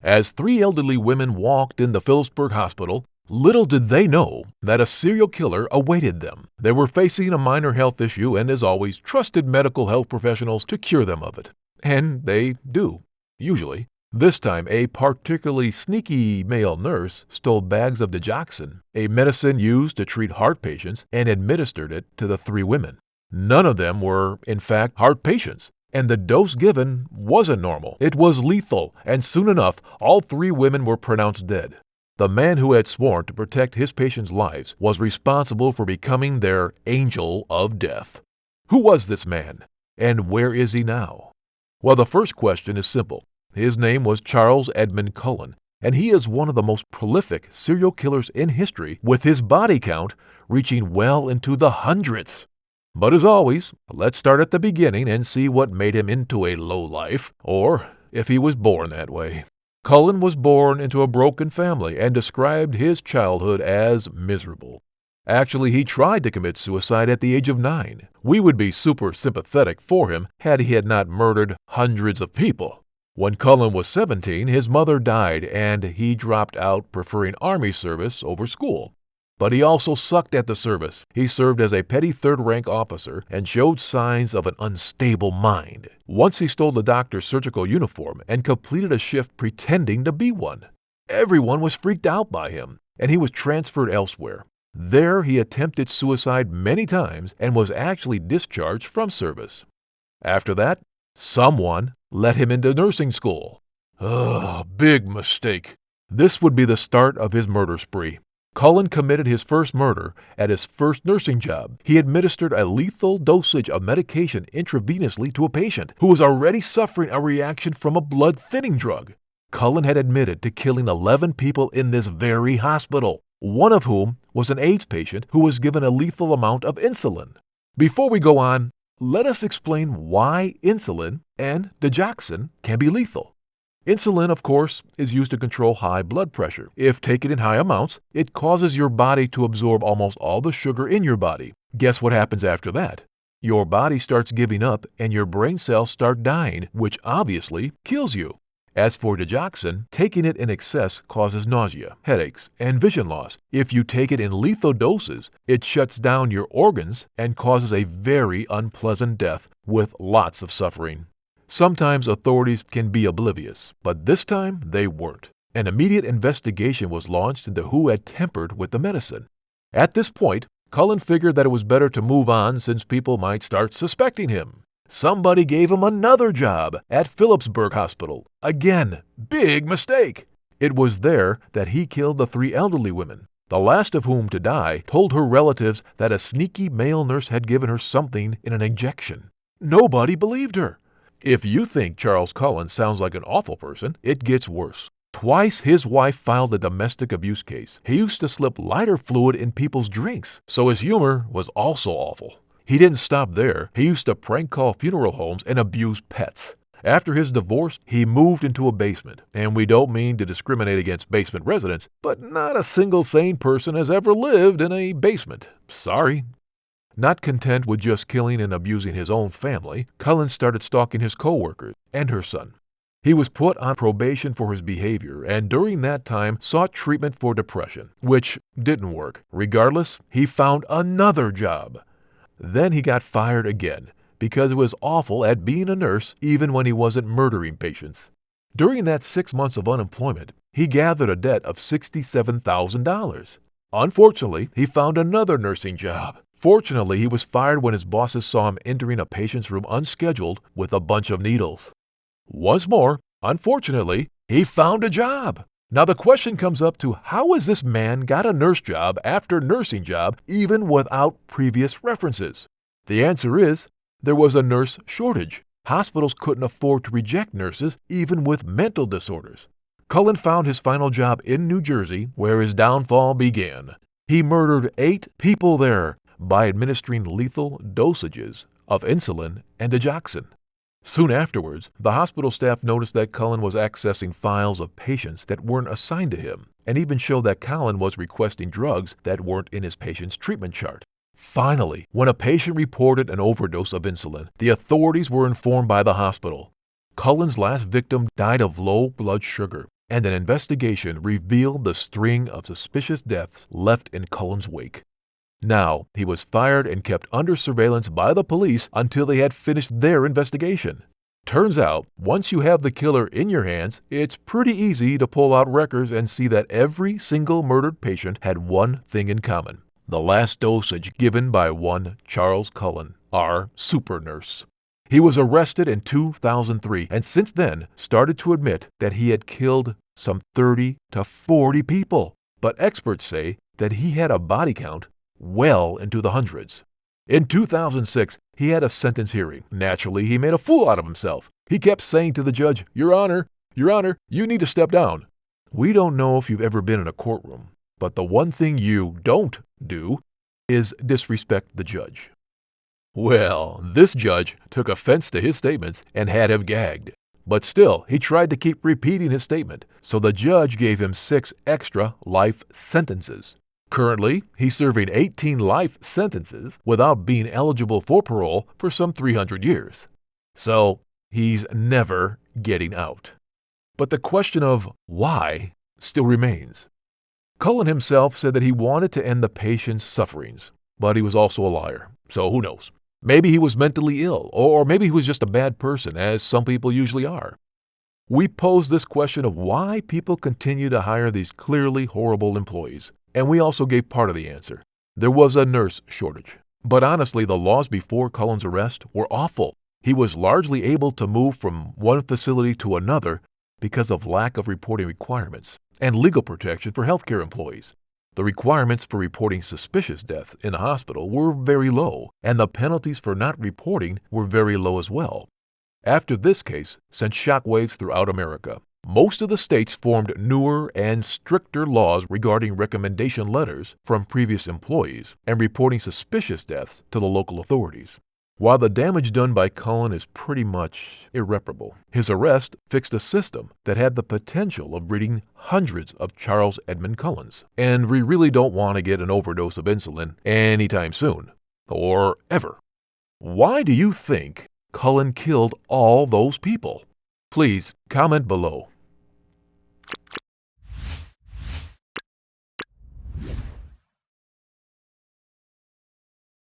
As three elderly women walked in the Phillipsburg hospital, little did they know that a serial killer awaited them. They were facing a minor health issue and, as always, trusted medical health professionals to cure them of it. And they do, usually. This time, a particularly sneaky male nurse stole bags of digoxin, a medicine used to treat heart patients, and administered it to the three women. None of them were, in fact, heart patients, and the dose given wasn't normal. It was lethal, and soon enough, all three women were pronounced dead. The man who had sworn to protect his patients' lives was responsible for becoming their angel of death. Who was this man, and where is he now? Well, the first question is simple. His name was Charles Edmund Cullen, and he is one of the most prolific serial killers in history, with his body count reaching well into the hundreds. But as always, let's start at the beginning and see what made him into a lowlife, or if he was born that way. Cullen was born into a broken family and described his childhood as miserable. Actually, he tried to commit suicide at the age of 9. We would be super sympathetic for him had he not murdered hundreds of people. When Cullen was 17, his mother died and he dropped out, preferring army service over school. But he also sucked at the service. He served as a petty third-rank officer and showed signs of an unstable mind. Once he stole the doctor's surgical uniform and completed a shift pretending to be one. Everyone was freaked out by him, and he was transferred elsewhere. There he attempted suicide many times and was actually discharged from service. After that, someone let him into nursing school. Big mistake. This would be the start of his murder spree. Cullen committed his first murder at his first nursing job. He administered a lethal dosage of medication intravenously to a patient who was already suffering a reaction from a blood-thinning drug. Cullen had admitted to killing 11 people in this very hospital, one of whom was an AIDS patient who was given a lethal amount of insulin. Before we go on, let us explain why insulin and digoxin can be lethal. Insulin, of course, is used to control high blood pressure. If taken in high amounts, it causes your body to absorb almost all the sugar in your body. Guess what happens after that? Your body starts giving up and your brain cells start dying, which obviously kills you. As for digoxin, taking it in excess causes nausea, headaches, and vision loss. If you take it in lethal doses, it shuts down your organs and causes a very unpleasant death with lots of suffering. Sometimes authorities can be oblivious, but this time they weren't. An immediate investigation was launched into who had tampered with the medicine. At this point, Cullen figured that it was better to move on since people might start suspecting him. Somebody gave him another job at Phillipsburg Hospital. Again, big mistake. It was there that he killed the three elderly women, the last of whom to die told her relatives that a sneaky male nurse had given her something in an injection. Nobody believed her. If you think Charles Cullen sounds like an awful person, it gets worse. Twice his wife filed a domestic abuse case. He used to slip lighter fluid in people's drinks, so his humor was also awful. He didn't stop there. He used to prank call funeral homes and abuse pets. After his divorce, he moved into a basement. And we don't mean to discriminate against basement residents, but not a single sane person has ever lived in a basement. Sorry. Not content with just killing and abusing his own family, Cullen started stalking his co-workers and her son. He was put on probation for his behavior and during that time sought treatment for depression, which didn't work. Regardless, he found another job. Then he got fired again because he was awful at being a nurse even when he wasn't murdering patients. During that 6 months of unemployment, he gathered a debt of $67,000. Unfortunately, he found another nursing job. Fortunately, he was fired when his bosses saw him entering a patient's room unscheduled with a bunch of needles. Once more, unfortunately, he found a job. Now the question comes up to how has this man got a nurse job after nursing job even without previous references? The answer is there was a nurse shortage. Hospitals couldn't afford to reject nurses even with mental disorders. Cullen found his final job in New Jersey where his downfall began. He murdered 8 people there by administering lethal dosages of insulin and digoxin. Soon afterwards, the hospital staff noticed that Cullen was accessing files of patients that weren't assigned to him, and even showed that Cullen was requesting drugs that weren't in his patient's treatment chart. Finally, when a patient reported an overdose of insulin, the authorities were informed by the hospital. Cullen's last victim died of low blood sugar, and an investigation revealed the string of suspicious deaths left in Cullen's wake. Now, he was fired and kept under surveillance by the police until they had finished their investigation. Turns out, once you have the killer in your hands, it's pretty easy to pull out records and see that every single murdered patient had one thing in common: the last dosage given by one Charles Cullen, our super nurse. He was arrested in 2003 and since then started to admit that he had killed some 30 to 40 people, but experts say that he had a body count well into the hundreds. In 2006, he had a sentence hearing. Naturally, he made a fool out of himself. He kept saying to the judge, Your Honor, you need to step down." We don't know if you've ever been in a courtroom, but the one thing you don't do is disrespect the judge. Well, this judge took offense to his statements and had him gagged. But still, he tried to keep repeating his statement, so the judge gave him 6 extra life sentences. Currently, he's serving 18 life sentences without being eligible for parole for some 300 years. So, he's never getting out. But the question of why still remains. Cullen himself said that he wanted to end the patient's sufferings, but he was also a liar, so who knows? Maybe he was mentally ill, or maybe he was just a bad person, as some people usually are. We posed this question of why people continue to hire these clearly horrible employees, and we also gave part of the answer. There was a nurse shortage. But honestly, the laws before Cullen's arrest were awful. He was largely able to move from one facility to another because of lack of reporting requirements and legal protection for healthcare employees. The requirements for reporting suspicious deaths in the hospital were very low, and the penalties for not reporting were very low as well. After this case sent shockwaves throughout America, most of the states formed newer and stricter laws regarding recommendation letters from previous employees and reporting suspicious deaths to the local authorities. While the damage done by Cullen is pretty much irreparable, his arrest fixed a system that had the potential of breeding hundreds of Charles Edmund Cullens, and we really don't want to get an overdose of insulin anytime soon, or ever. Why do you think Cullen killed all those people? Please comment below.